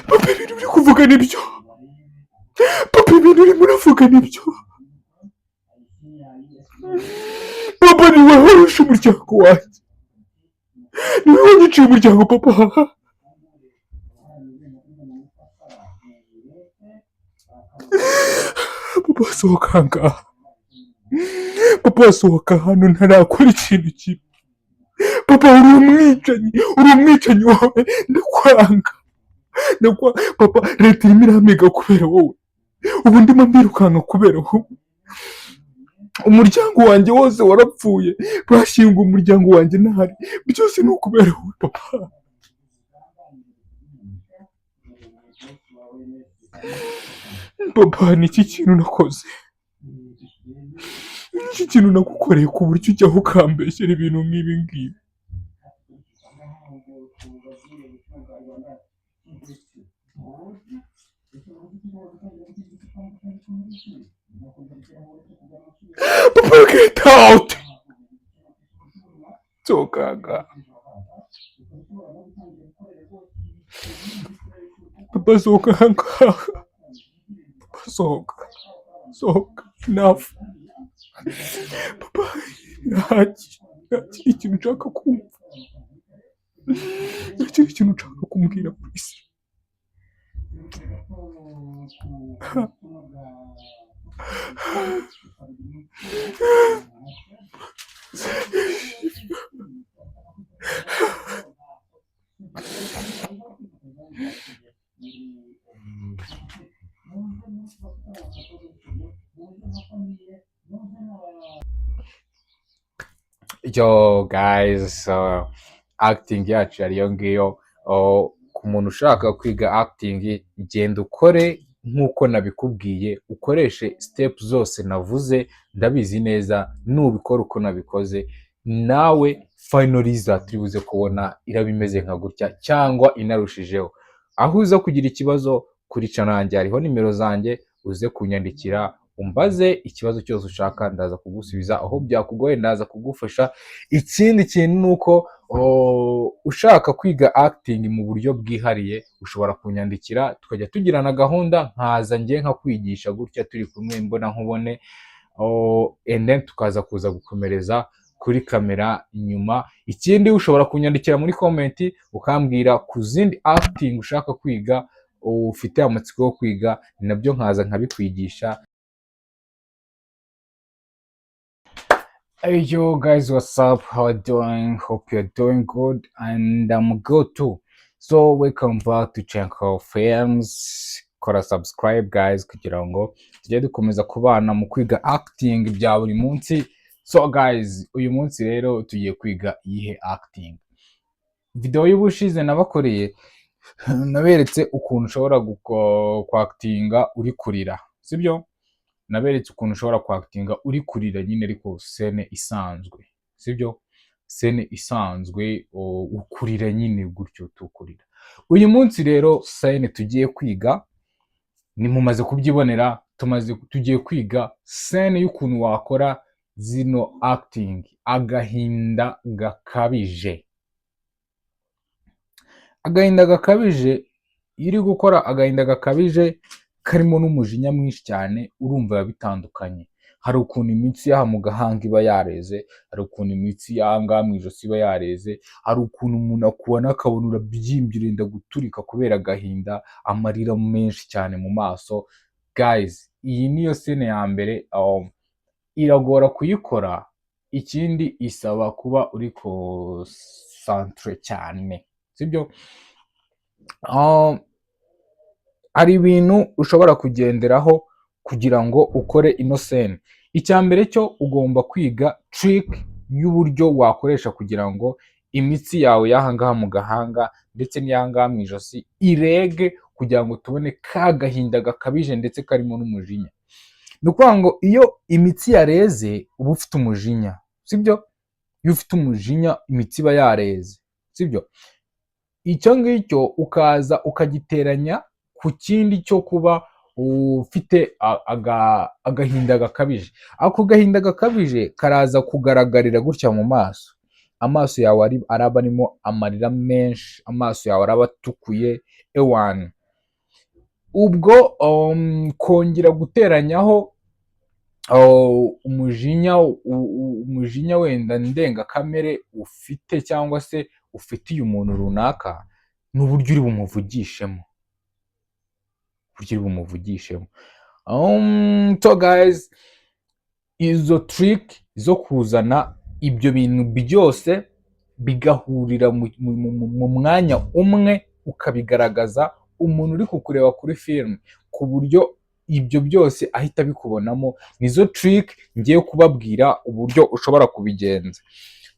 papa ibintu uri kuvuga nibyo, papa ibintu urimo uravuga nibyo, papa ni wowe warusha umuryango wanjye, ni wowe wanyiciye umuryango papa. Papa sohoka ahangaha, papa sohoka hano ntarakora ikintu kibi, papa uri umwicanyi wowe, ndakwanga papa, leta irimo iramiga kubera wowe, ubu ndimo mbirukanka kubera wowe, umuryango wanjye wose warapfuye, bashyinga umuryango wanjye ntahari, byose ni ukubera wowe papa. Papa ni iki kintu nakoze, ni iki kintu nagukoreye ku buryo ujyaho ukambeshyera ibintu nk'ibi ngibi? Papa get out, sohoka, papa sohoka ahangaha, papa sohoka, enough papa, nta kintu nshaka kumva, nta kintu nshaka kumbwira ku isi. Yo guys, acting yacu yariyo ngiyo. Ku muntu ushaka kwiga acting, genda ukore nk'uko nabikubwiye, ukoreshe step zose navuze, ndabizi neza nubikora uko nabikoze, nawe final result uribuze kubona iraba imeze nka gutya cyangwa inarushijeho. Aho uza kugira ikibazo kuri channel yanjye hariho nimero zanjye, uze kunyandikira umbaze ikibazo cyose ushaka, ndaza kugusubiza, aho byakugoye ndaza kugufasha. Ikindi kintu nuko ushaka kwiga acting mu buryo bwihariye, ushobora kunyandikira tukajya tugirana gahunda, nkaza ngiye nkakwigisha gutya turi kumwe mbona nkubone, and then tukaza kuza gukomereza kuri kamera inyuma. Ikindi ushobora kunyandikira muri comment ukambwira ku zindi acting ushaka kwiga, ufite amatsiko yo kwiga, nabyo nkaza nkabikwigisha. Hey yo guys, what's up? How are you doing? Hope you're doing good, and I'm good too. So welcome back to Chenko Films. Kora subscribe guys kugira ngo tujye dukomeza kubana mu kwiga acting bya buri munsi. So guys, uyu munsi rero tugiye kwiga iyihe acting. Video y'ubushize nabakoreye naberetse ukuntu ushobora kwactinga uri kurira, sibyo? Naberetse ukuntu ushobora kwactinga uri kurira nyine, ariko scene isanzwe, sibyo? Scene isanzwe ukurira nyine gutyo tukurira. Uyu munsi rero scene tugiye kwiga, ni mumaze kubyibonera, tugiye kwiga scene y'ukuntu wakora zino acting, agahinda gakabije. Agahinda gakabije, iri gukora agahinda gakabije karimo n'umujinya mwinshi cyane, urumva biba bitandukanye. Hari ukuntu imitsi y'aha mu gahanga iba yareze, hari ukuntu imitsi y'ahangaha mu ijosi iba yareze, hari ukuntu umuntu akubona akabona urabyimbye urenda guturika kubera agahinda, amarira menshi cyane mu maso. Guys, iyi niyo scene ya mbere, iragora kuyikora. Ikindi isaba kuba uri concentre cyane, sibyo? Hari ibintu ushobora kugenderaho kugira ngo ukore ino scene. Icya mbere cyo ugomba kwiga trick y'uburyo wakoresha kugira ngo imitsi yawe y'ahangaha mu gahanga ndetse n'iy'ahangaha mu ijosi irege, kugira ngo tubone ka gahinda gakabije ndetse karimo n'umujinya. Ni ukuvuga ngo iyo imitsi yareze uba ufite umujinya, sibyo? Iyo ufite umujinya imitsi iba yareze, sibyo? Icyo ngicyo ukaza ukagiteranya ku kindi cyo kuba ufite agahinda gakabije. Ako gahinda gakabije karaza kugaragarira gutya mu maso. amaso yawe araba arimo amarira menshi, amaso yawe araba atukuye ewana. Ubwo kongera guteranyaho umujinya wenda ndengakamere ufite cyangwa se ufitiye umuntu runaka, n'uburyo uri bumuvugishemo. So guys, izo trick zo kuzana ibyo bintu byose bigahurira mu mwanya umwe, ukabigaragaza umuntu uri kukureba kuri film, ku buryo ibyo byose ahita bikubonamo, nizo trick ngiye kubabwira uburyo ushobora kubigenza.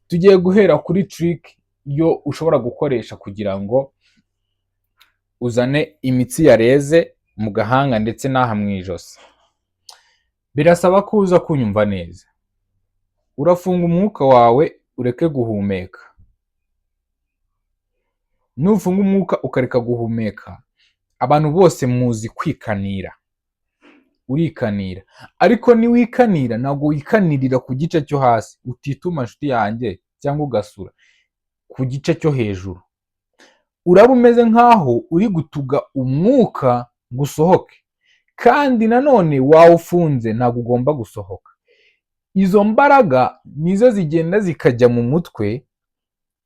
Tugiye guhera kuri trick yo ushobora gukoresha kugira ngo uzane imitsi yareze mu gahanga ndetse n'aha mu ijosi. Birasaba ko uza kunyumva neza. Urafunga umwuka wawe ureke guhumeka. Nufunga umwuka ukareka guhumeka, abantu bose muzi kwikanira. Urikanira, ariko niwikanira ntabwo wikanirira ku gice cyo hasi, utituma nshuti yanjye, cyangwa ugasura ku gice cyo hejuru. Uraba umeze nkaho uri gutuga umwuka gusohoke, kandi nanone wawufunze ntabwo ugomba gusohoka. Izo mbaraga nizo zigenda zikajya mu mutwe,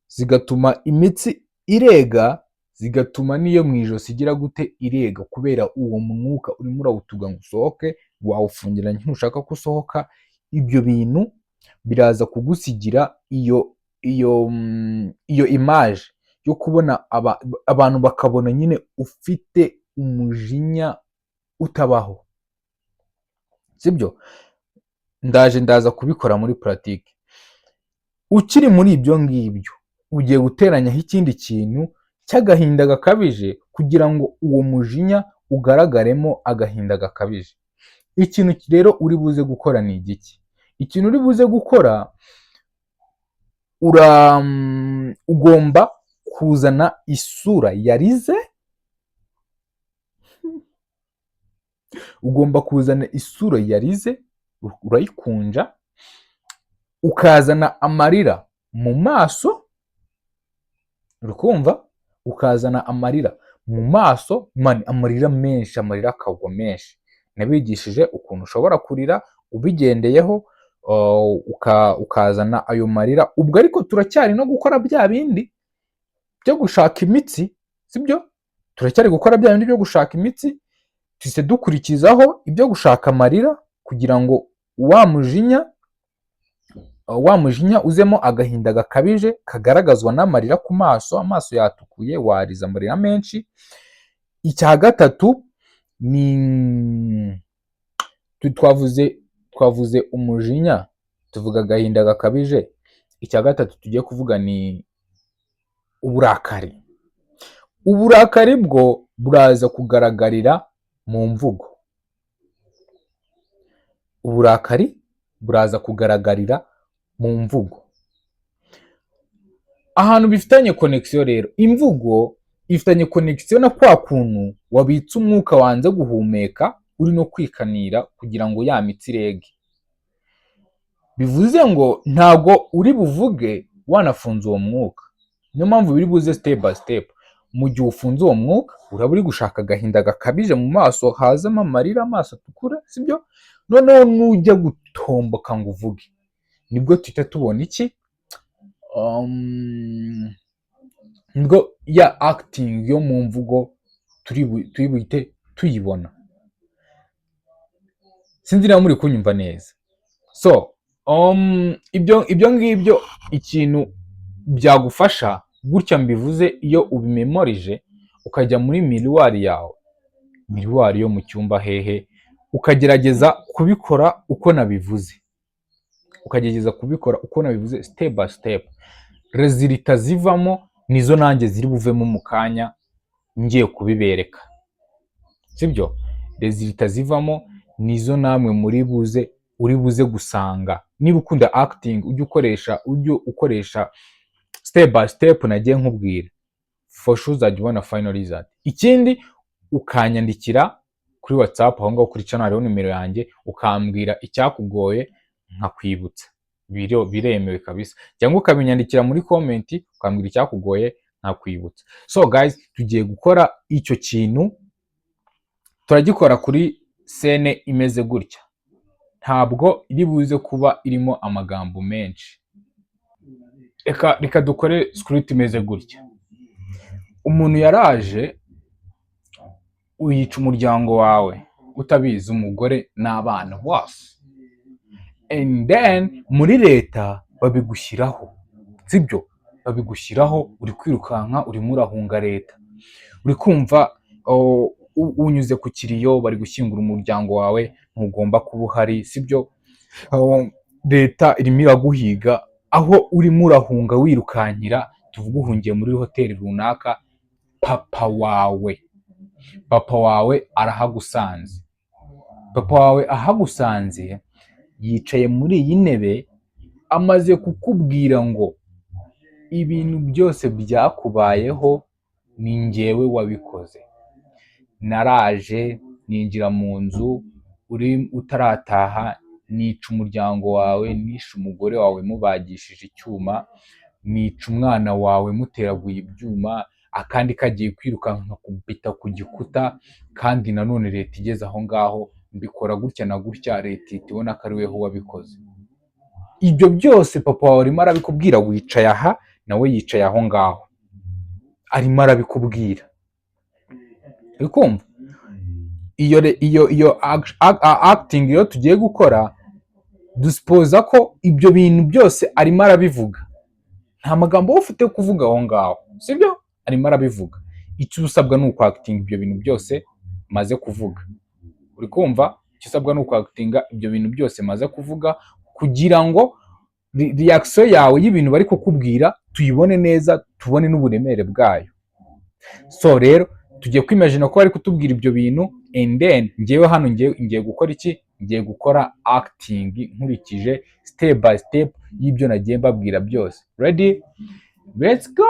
zigatuma imitsi irega, zigatuma niyo mu ijosi igira gute irega, kubera uwo mwuka urimo urawutuga ngo usohoke, wawufungira ntushaka ko usohoka. Ibyo bintu biraza kugusigira iyo image yo kubona abantu bakabona nyine ufite umujinya utabaho, sibyo? Ndaza kubikora muri pratique. Ukiri muri ibyo ngibyo, ugiye guteranyaho ikindi kintu cy'agahinda gakabije, kugira ngo uwo mujinya ugaragaremo agahinda gakabije. Ikintu rero uri buze gukora ni igiki? Ikintu uri buze gukora, ugomba kuzana isura yarize, urayikunja, ukazana amarira mu maso, urukumva? Ukazana amarira mu maso, amarira menshi, amarira akagwa menshi. Nabigishije ukuntu ushobora kurira ubigendeyeho, ukazana ayo marira. Ubwo ariko turacyari no gukora bya bindi byo gushaka imitsi, sibyo? Turacyari gukora bya bindi byo gushaka imitsi, twise dukurikizaho ibyo gushaka amarira, kugira ngo wa mujinya uzemo agahinda gakabije kagaragazwa n'amarira ku maso. Amaso yatukuye, warize amarira menshi. Icya gatatu ni twavuze umujinya, tuvuga agahinda gakabije. Icya gatatu tugiye kuvuga ni uburakari. Uburakari bwo buraza kugaragarira mu mvugo. Uburakari buraza kugaragarira mu mvugo. Ahantu bifitanye connection rero, imvugo ifitanye connection na kwa kuntu wabitse umwuka wanze guhumeka, uri no kwikanira kugira ngo ya mitsi irege. Bivuze ngo ntago uri buvuge wanafunze uwo mwuka. Niyo mpamvu biri buze step by step. Mu gihe ufunze uwo mwuka, uraba uri gushaka agahinda gakabije mu maso, hazamo amarira, amaso atukura, sibyo? Noneho nujya gutomboka ngo uvuge, nibwo tuhita tubona iki? Nibwo ya acting yo mu mvugo turi buhite tuyibona. Sinzi niba muri kunyumva neza. So ibyo ngibyo, ikintu byagufasha gutya mbivuze, iyo ubimemorije ukajya muri miruwari yawe, miruwari yo mu cyumba hehe, ukagerageza kubikora uko nabivuze, step by step. Resulta zivamo nizo nanjye ziri buvemo mu kanya ngiye kubibereka, sibyo? Resulta zivamo nizo namwe uri buze gusanga. Niba ukunda acting, ujye ukoresha step by step nagiye nkubwira, for sure uzajya ubona final result. Ikindi, ukanyandikira kuri WhatsApp, aho ngaho kuri channel hariho nimero yanjye, ukambwira icyakugoye nkakwibutsa. biremewe kabisa, cyangwa ukabinyandikira muri komenti ukambwira icyakugoye nkakwibutsa. So guys, tugiye gukora icyo kintu, turagikora kuri sene imeze gutya, ntabwo iri buze kuba irimo amagambo menshi. Reka dukore script imeze gutya. Umuntu yaraje, uyica umuryango wawe utabizi, umugore n'abana bose, and then muri leta babigushyiraho, sibyo? Babigushyiraho uri kwirukanka, urimo urahunga leta, uri kumva unyuze ku kiriyo bari gushyingura umuryango wawe, ntugomba kuba uhari, sibyo? Leta irimo iraguhiga, aho urimo urahunga wirukankira, tuvuge uhungiye muri hoteli runaka, papa wawe arahagusanze. Papa wawe ahagusanze yicaye muri iyi ntebe, amaze kukubwira ngo ibintu byose byakubayeho ni njyewe wabikoze. Naraje ninjira mu nzu utarataha, nica umuryango wawe, nishe umugore wawe mubagishije icyuma, nica umwana wawe muteraguye ibyuma, akandi kagiye kwirukanka nkakubita ku gikuta, kandi nanone leta igeze aho ngaho mbikora gutya na gutya, leta ihita ibona ko ari weho wabikoze. Ibyo byose papa wawe arimo arabikubwira, wicaye aha, nawe yicaye aho ngaho arimo arabikubwira, uri kumva? Iyo acting iyo tugiye gukora, dusipoza ko ibyo bintu byose arimo arabivuga, nta magambo wowe ufite kuvuga aho ngaho, sibyo? Arimo arabivuga, icyo usabwa ni ukwactinga ibyo bintu byose maze kuvuga, uri kumva? Icyo usabwa ni ukwactinga ibyo bintu byose maze kuvuga, kugira ngo reaction yawe y'ibintu bari kukubwira tuyibone neza, tubone n'uburemere bwayo. So rero tugiye kwimagine ko bari kutubwira ibyo bintu, and then ngewe hano ngiye gukora iki? Ngiye gukora acting nkurikije step by step y'ibyo nagiye mbabwira byose. Ready? Let's go!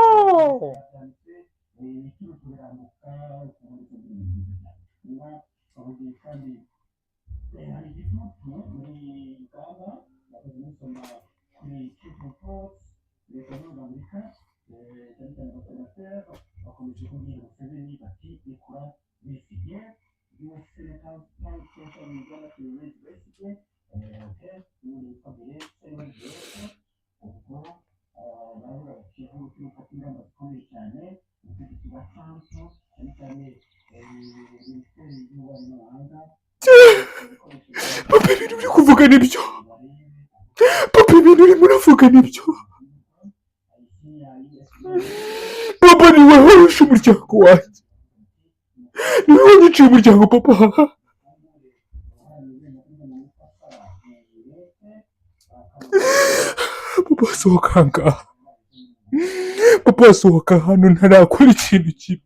Papa, ibintu uri kuvuga nibyo? Papa, ibintu urimo uravuga nibyo? Papa, ni wowe wishe umuryango wanjye, ni wowe wanyiciye umuryango papa. Papa, sohoka aha ngaha. Papa, sohoka hano, ntarakora ikintu kibi.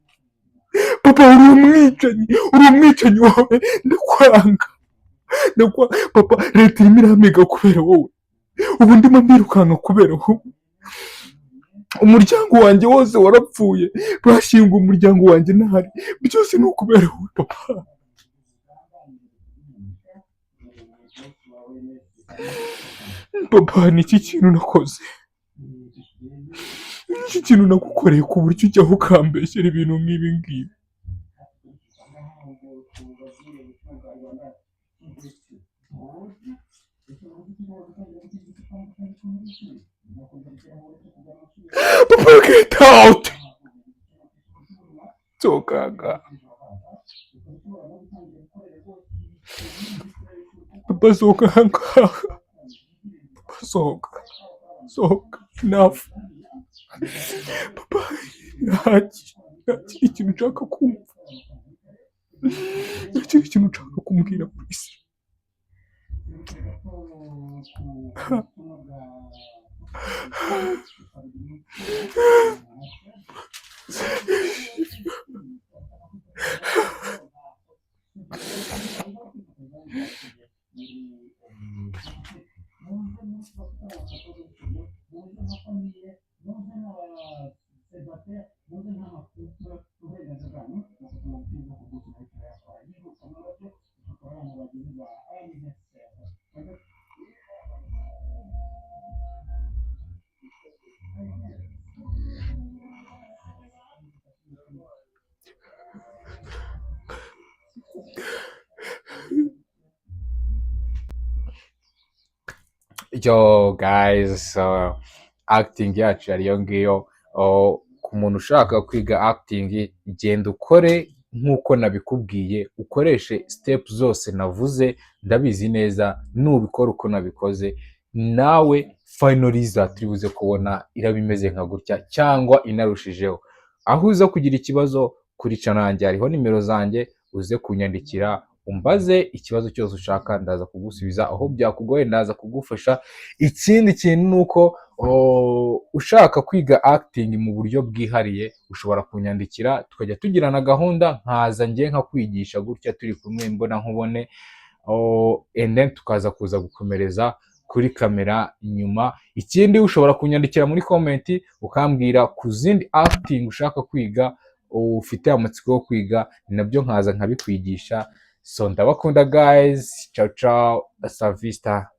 Papa, uri umwicanyi wawe, ndakwanga. Papa, leta irimo irampiga kubera wowe, ubu ndimo ndirukanka kubera wowe. Umuryango wanjye wose warapfuye, bashyinguye umuryango wanjye ntahari, byose ni ukubera wowe papa. Papa, ni iki kintu nakoze? Ni iki kintu nagukoreye ku buryo ujyaho ukambeshyera ibintu nk'ibi ngibi? Papa, get out! Sohoka. Papa, sohoka aha ngaha. Papa, sohoka. Enough. Papa, nta kindi kintu nshaka kumva, nta kindi kintu nshaka kumbwira ku isi. Yo guys, acting yacu yariyo ngiyo. Ku muntu ushaka kwiga acting, genda ukore nk'uko nabikubwiye, ukoreshe step zose navuze, ndabizi neza nubikora uko nabikoze, nawe final result uri buze kubona iraba imeze nka gutya cyangwa inarushijeho. Aho uza kugira ikibazo kuri channel yanjye hariho nimero zanjye, uze kunyandikira umbaze ikibazo cyose ushaka, ndaza kugusubiza, aho byakugoye ndaza kugufasha. Ikindi kintu ni uko ushaka kwiga acting mu buryo bwihariye, ushobora kunyandikira tukajya tugirana gahunda, nkaza njye nkakwigisha gutya turi kumwe mbona nkubone, and then tukaza kuza gukomereza kuri kamera nyuma. Ikindi ushobora kunyandikira muri comment ukambwira ku zindi acting ushaka kwiga, ufite amatsiko yo kwiga, nabyo nkaza nkabikwigisha. So ndabakunda guys, ciao ciao, hasta vista.